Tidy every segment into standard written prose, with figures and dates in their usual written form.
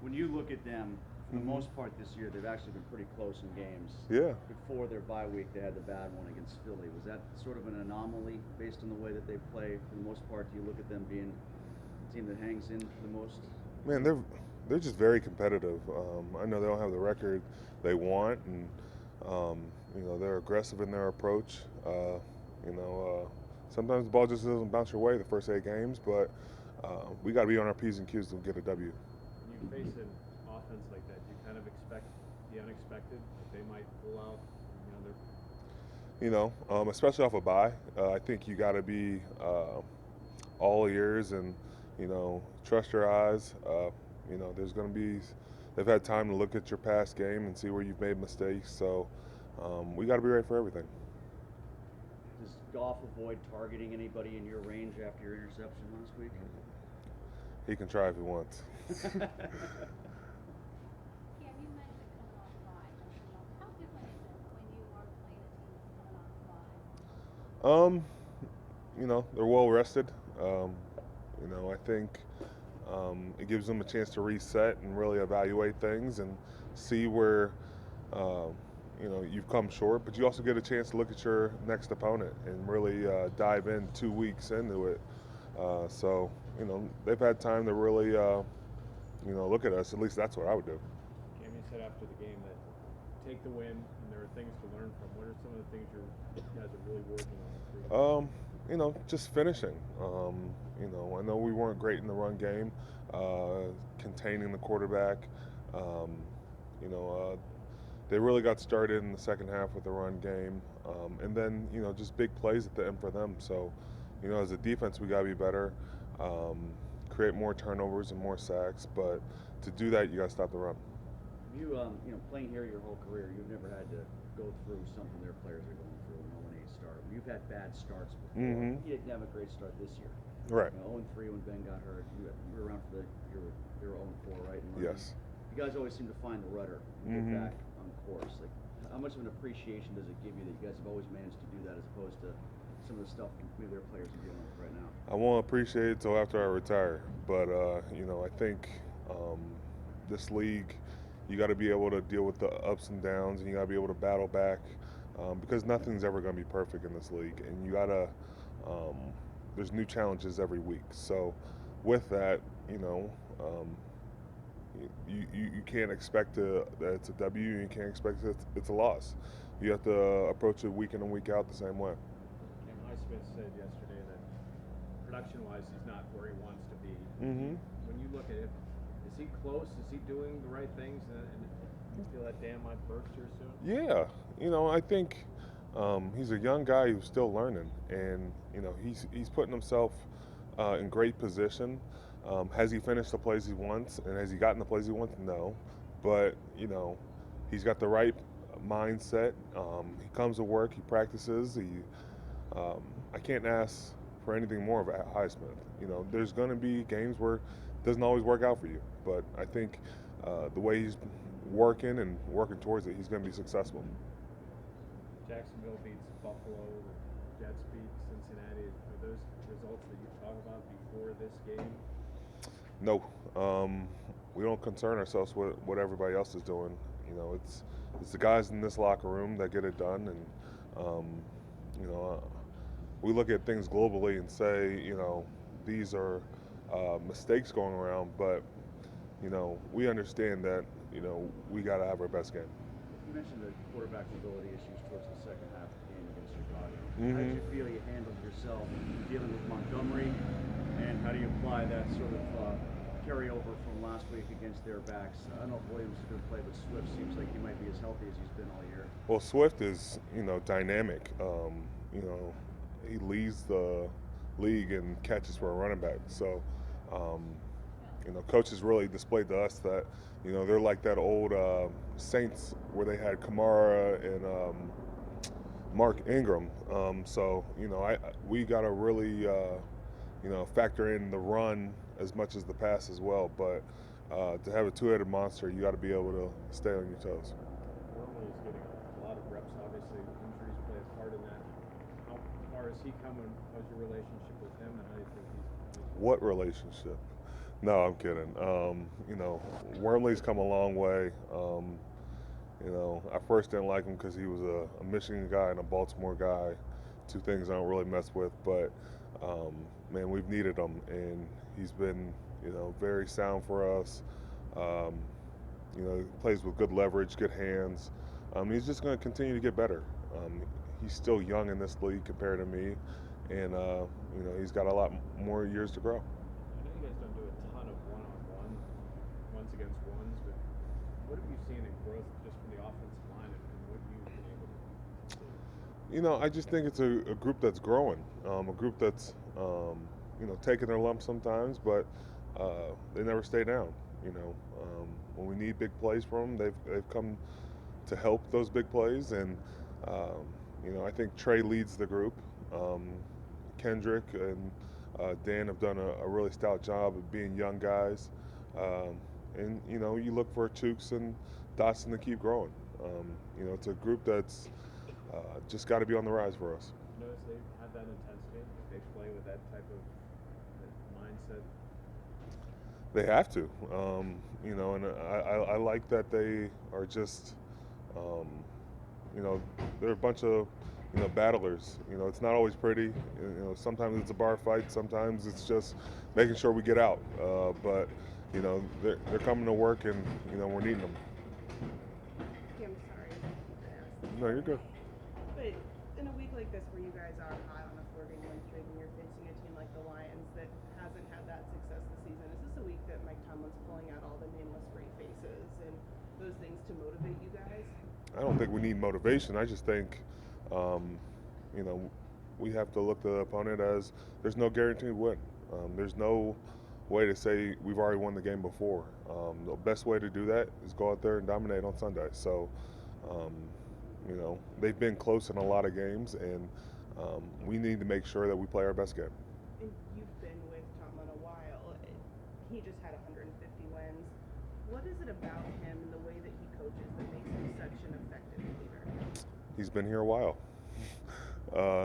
when you look at them, for the most part this year, they've actually been pretty close in games. Yeah. Before their bye week, they had the bad one against Philly. Was that sort of an anomaly based on the way that they play? For the most part, do you look at them being the team that hangs in the most? Man, they're just very competitive. I know they don't have the record they want, and they're aggressive in their approach. Sometimes the ball just doesn't bounce your way the first 8 games, but we got to be on our P's and Q's to get a W. When you face an offense like that, you kind of expect the unexpected. Like they might pull out. Especially off a bye, I think you got to be all ears and trust your eyes. There's going to be they've had time to look at your past game and see where you've made mistakes. So we got to be ready for everything. Does Goff avoid targeting anybody in your range after your interception last week? He can try if he wants. Cam, you mentioned coming off the bye. How different is it when you are playing a team that's coming off the bye? They're well rested. I think it gives them a chance to reset and really evaluate things and see where you've come short. But you also get a chance to look at your next opponent and really dive in 2 weeks into it. So they've had time to really look at us. At least that's what I would do. Cam, you said after the game that take the win and there are things to learn from. What are some of the things you guys are really working on? Just finishing. I know we weren't great in the run game, containing the quarterback. They really got started in the second half with the run game, and then just big plays at the end for them. So, as a defense, we got to be better, create more turnovers and more sacks. But to do that, you got to stop the run. You playing here your whole career, you've never had to go through something their players are going through an 0-8 start. You've had bad starts before. Mm-hmm. You didn't have a great start this year. Right. 0-3 when Ben got hurt. You were around for you were 0-4, right? Yes. You guys always seem to find the rudder and get back on course. Like, how much of an appreciation does it give you that you guys have always managed to do that as opposed to some of the stuff maybe their players are dealing with right now? I won't appreciate it till after I retire, but I think this league, you got to be able to deal with the ups and downs, and you got to be able to battle back because nothing's ever going to be perfect in this league, and you got to. There's new challenges every week, so with that, you can't expect that it's a W, and you can't expect it's a loss. You have to approach it week in and week out the same way. Cam Highsmith said yesterday that production-wise, he's not where he wants to be. Mm-hmm. When you look at it, is he close? Is he doing the right things? And you feel that dam might burst here soon? Yeah, I think he's a young guy who's still learning, and he's putting himself in great position. Has he finished the plays he wants, and has he gotten the plays he wants? No, but he's got the right mindset. He comes to work, he practices. I can't ask for anything more of Highsmith. There's going to be games where it doesn't always work out for you, but I think the way he's working towards it, he's going to be successful. Jacksonville beats Buffalo, the Jets beat Cincinnati. Are those results that you talk about before this game? No, we don't concern ourselves with what everybody else is doing. It's the guys in this locker room that get it done, and we look at things globally and say, these are mistakes going around, but we understand that we got to have our best game. You mentioned the quarterback mobility issues towards the second half of the game against Chicago. Mm-hmm. How did you feel you handled yourself dealing with Montgomery, and how do you apply that sort of carryover from last week against their backs? I don't know if Williams is going to play, but Swift seems like he might be as healthy as he's been all year. Well, Swift is dynamic. He leads the league in catches for a running back. So, coaches really displayed to us that they're like that old Saints where they had Kamara and Mark Ingram. We got to really factor in the run as much as the pass as well. But to have a two-headed monster, you got to be able to stay on your toes. Wormley is getting a lot of reps. Obviously, injuries play a part in that. How far is he coming? How's your relationship with him, and how do you think he's? What relationship? No, I'm kidding. You know, Wormley's come a long way. You know, I first didn't like him because he was a Michigan guy and a Baltimore guy, two things I don't really mess with. But man, we've needed him, and he's been, you know, very sound for us. Um, you know, he plays with good leverage, good hands. He's just going to continue to get better. He's still young in this league compared to me, and you know, he's got a lot more years to grow. I know you guys don't do a ton of one-on-one, ones against ones, but what have you seen in growth just from the offensive line and what you've been able to see? You know, I just think it's a group that's growing, a group that's, you know, taking their lumps sometimes, but they never stay down. You know, when we need big plays from them, they've come to help those big plays, and you know, I think Trey leads the group. Kendrick and Dan have done a really stout job of being young guys, and you know, you look for Tukes and Dotson to keep growing. You know, it's a group that's just got to be on the rise for us. Notice they have that intensity, they play with that type of mindset. They have to, you know, and I like that they are just, you know, they're a bunch of, you know, battlers. You know, it's not always pretty. You know, sometimes it's a bar fight. Sometimes it's just making sure we get out. But you know, they're coming to work, and you know, we're needing them. I'm sorry to ask. No, you're good. But in a week like this where you guys are high on a 4-game win streak and you're facing a team like the Lions that hasn't had that success this season, is this a week that Mike Tomlin's pulling out all the nameless great faces and those things to motivate you guys? I don't think we need motivation. I just think, you know, we have to look at the opponent as there's no guaranteed win. There's no way to say we've already won the game before. The best way to do that is go out there and dominate on Sunday. So, you know, they've been close in a lot of games, and we need to make sure that we play our best game. And you've been with Tomlin a while. He just had 150 wins. What is it about him and the way that he coaches that makes him such an effective leader? He's been here a while.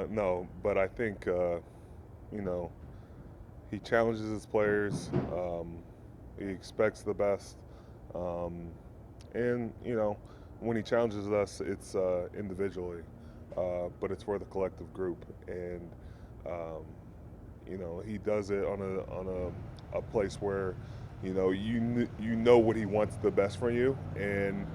No, but I think, you know, he challenges his players. He expects the best. And, you know, when he challenges us, it's individually, but it's for the collective group. And, you know, he does it on a place where, you know, you know what he wants the best from you. And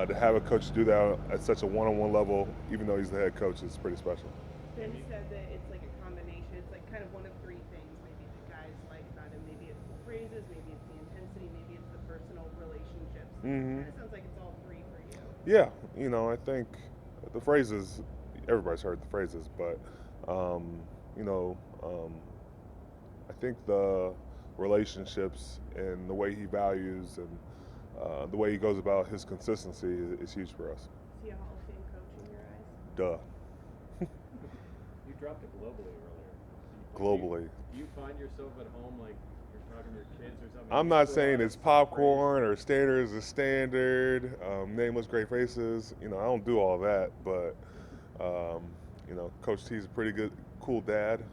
to have a coach do that at such a one-on-one level, even though he's the head coach, is pretty special. Ben said that it's like a combination. It's like kind of one of three things maybe the guys like about him. Maybe it's the phrases, maybe it's the intensity, maybe it's the personal relationships. Mm-hmm. Kind of sounds like it's all three for you. Yeah, you know, I think the phrases, everybody's heard the phrases, but, you know, I think the relationships and the way he values and the way he goes about his consistency is huge for us. Is he a Hall of Fame coach in your eyes? Duh. You dropped it globally earlier. Globally. Do you find yourself at home like you're talking to your kids or something? I'm you not throw saying out it's some popcorn or standard is a standard, nameless great faces. You know, I don't do all that, but, you know, Coach T's a pretty good, cool dad.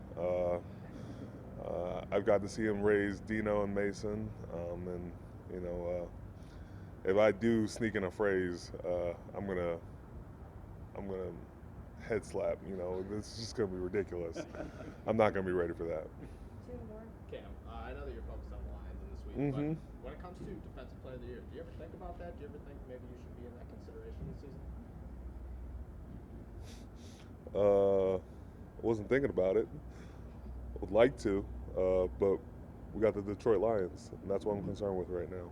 I've got to see him raise Dino and Mason, and, you know, if I do sneak in a phrase, I'm gonna head slap. You know, it's just gonna be ridiculous. I'm not gonna be ready for that. Two more. Cam, I know that you're focused on the Lions in this week, Mhm. but when it comes to Defensive Player of the Year, do you ever think about that? Do you ever think maybe you should be in that consideration this season? Wasn't thinking about it. Would like to, but we got the Detroit Lions, and that's what I'm concerned with right now.